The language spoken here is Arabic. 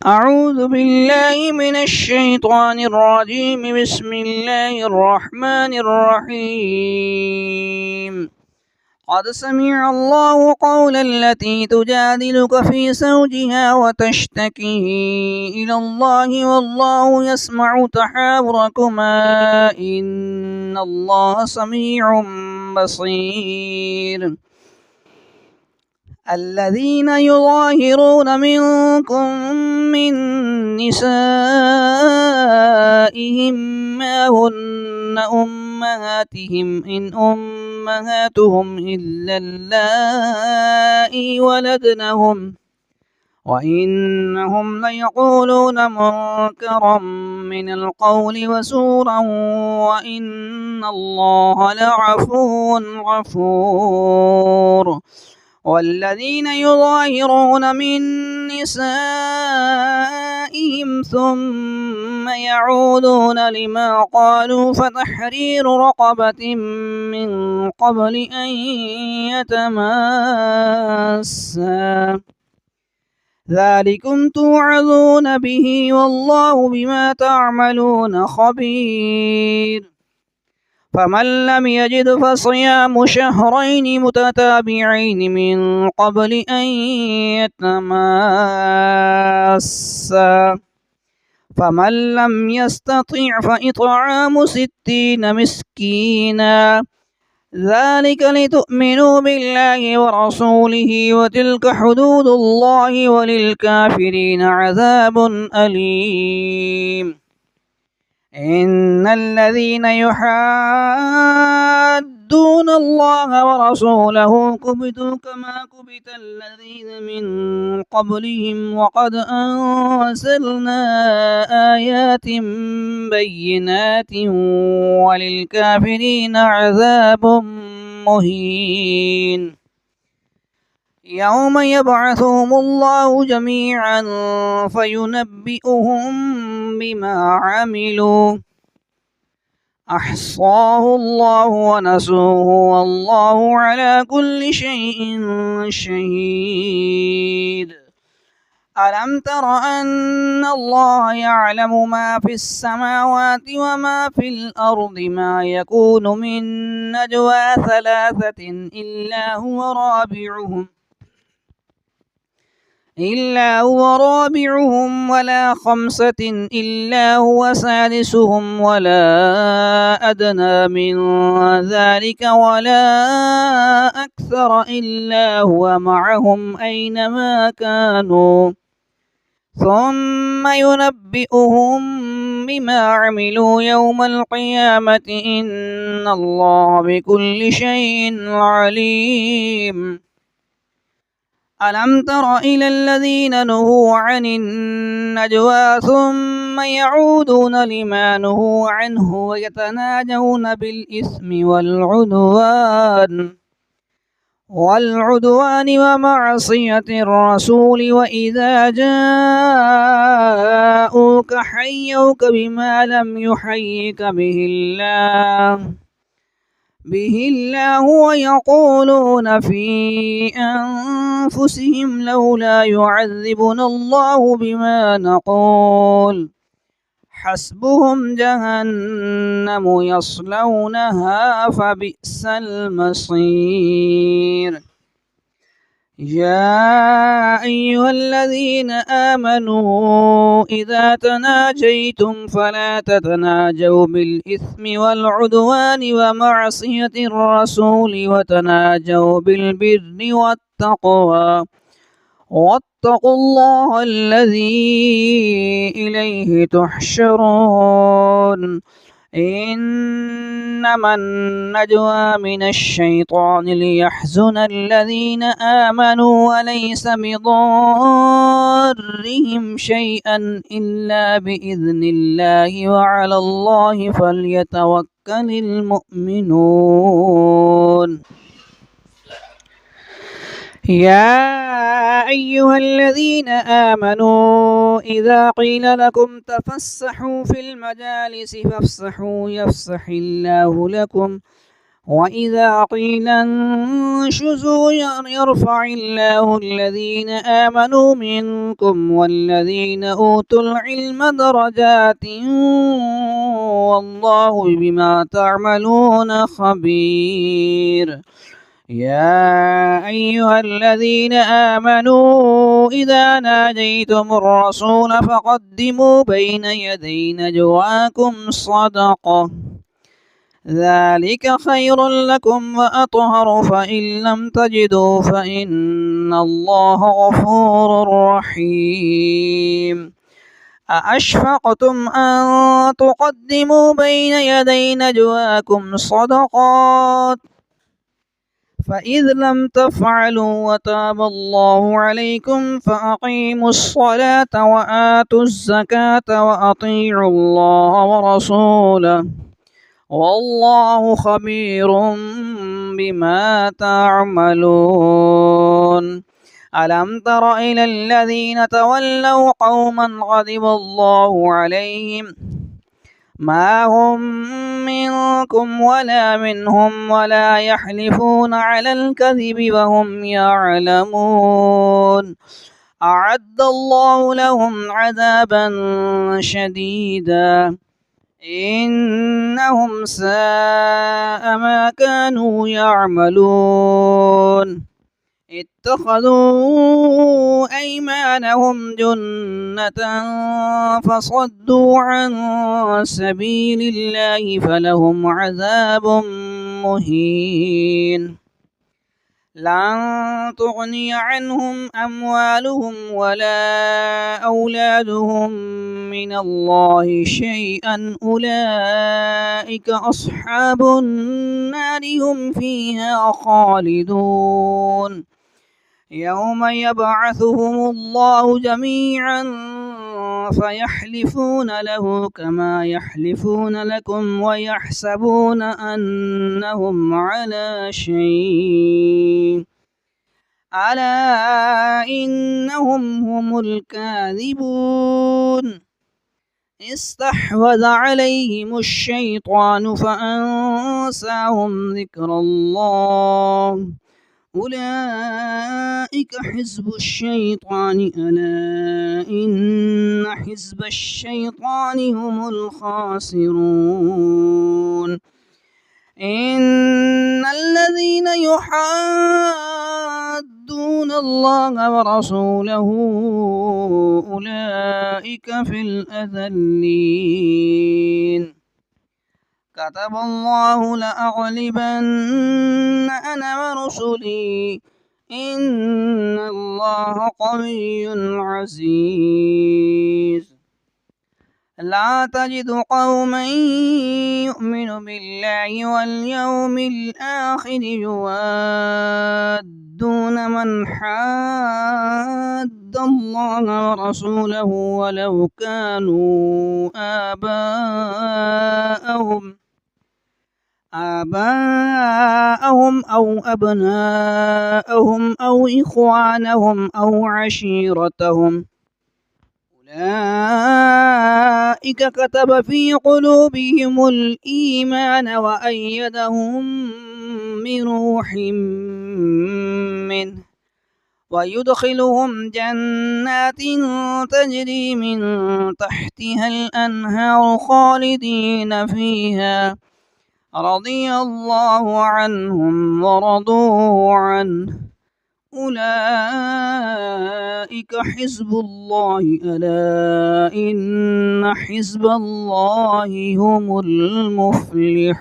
أعوذ بالله من الشيطان الرجيم. بسم الله الرحمن الرحيم. قد سمع الله قول التي تجادلك في زوجها وتشتكي إلى الله والله يسمع تحاوركما إن الله سميع بصير. الذين يظاهرون منكم من نسائهم ما هن أمهاتهم إن أمهاتهم إلا اللائي ولدنهم وإنهم ليقولون منكرا من القول وزورا وإن الله لعفو غفور. والذين يظاهرون من نسائهم ثم يعودون لما قالوا فتحرير رقبة من قبل أن يتماسا ذلكم توعظون به والله بما تعملون خبير. فمن لم يجد فصيام شهرين متتابعين من قبل أن يتماسا فمن لم يستطع فإطعام 60 مسكينا ذلك لتؤمنوا بالله ورسوله وتلك حدود الله وللكافرين عذاب أليم. إن الذين يحادون الله ورسوله كبتوا كما كبت الذين من قبلهم وقد أنزلنا آيات بينات وللكافرين عذاب مهين. يوم يبعثهم الله جميعا فينبئهم بما عملوا أحصاه الله ونسوه والله على كل شيء شهيد. ألم تر أن الله يعلم ما في السماوات وما في الأرض ما يكون من نجوى 3 إلا هو رابعهم ولا 5 إلا هو سادسهم ولا أدنى من ذلك ولا أكثر إلا هو معهم أينما كانوا ثم ينبئهم بما عملوا يوم القيامة إن الله بكل شيء عليم. ألم تر إلى الذين نهوا عن النجوى ثم يعودون لما نهوا عنه ويتناجون بالإثم والعدوان ومعصية الرسول وإذا جاءوك حيوك بما لم يحيك به الله ويقولون في أنفسهم لولا يعذبنا الله بما نقول حسبهم جهنم يصلونها فبئس المصير. يا أيها الذين آمنوا إذا تناجيتم فلا تتناجوا بالإثم والعدوان ومعصية الرسول وتناجوا بالبر والتقوى واتقوا الله الذي إليه تحشرون. إنما النجوى من الشيطان ليحزن الذين آمنوا وليس بضارهم شيئا إلا بإذن الله وعلى الله فليتوكل المؤمنون. يا أيها الذين آمنوا إذا قيل لكم تفسحوا في المجالس فافسحوا يفسح الله لكم وإذا قيل انشزوا يرفع الله الذين آمنوا منكم والذين أوتوا العلم درجات والله بما تعملون خبير. يا أيها الذين آمنوا إذا ناجيتم الرسول فقدموا بين يدي نجواكم صدقة ذلك خير لكم وأطهر فإن لم تجدوا فإن الله غفور رحيم. أأشفقتم أن تقدموا بين يدي نجواكم صدقات فإذ لم تفعلوا وتاب الله عليكم فأقيموا الصلاة وآتوا الزكاة وأطيعوا الله ورسوله والله خبير بما تعملون. ألم تر إلى الذين تولوا قوما غضب الله عليهم ما هم منكم ولا منهم ولا يحلفون على الكذب وهم يعلمون أعد الله لهم عذابا شديدا إنهم ساء ما كانوا يعملون اتخذوا أيمانهم جنة فصدوا عن سبيل الله فلهم عذاب مهين. لن تغني عنهم أموالهم ولا أولادهم من الله شيئا أولئك أصحاب النار هم فيها خالدون. يوم يبعثهم الله جميعا فيحلفون له كما يحلفون لكم ويحسبون أنهم على شيء ألا إنهم هم الكاذبون. استحوذ عليهم الشيطان فأنساهم ذكر الله أولئك حزب الشيطان ألا إن حزب الشيطان هم الخاسرون. إن الذين يحادون الله ورسوله أولئك في الأذلين. كتب الله لأغلبن أنا ورسلي إن الله قوي عزيز. لا تجد قوما يؤمن بالله واليوم الآخر يوادون من حاد الله ورسوله ولو كانوا آباءهم أو أبناءهم أو إخوانهم أو عشيرتهم أولئك كتب في قلوبهم الإيمان وأيدهم بروح منه ويدخلهم جنات تجري من تحتها الأنهار خالدين فيها رضي الله عنهم ورضوا عنه أولئك حزب الله ألا إن حزب الله هم المفلحون.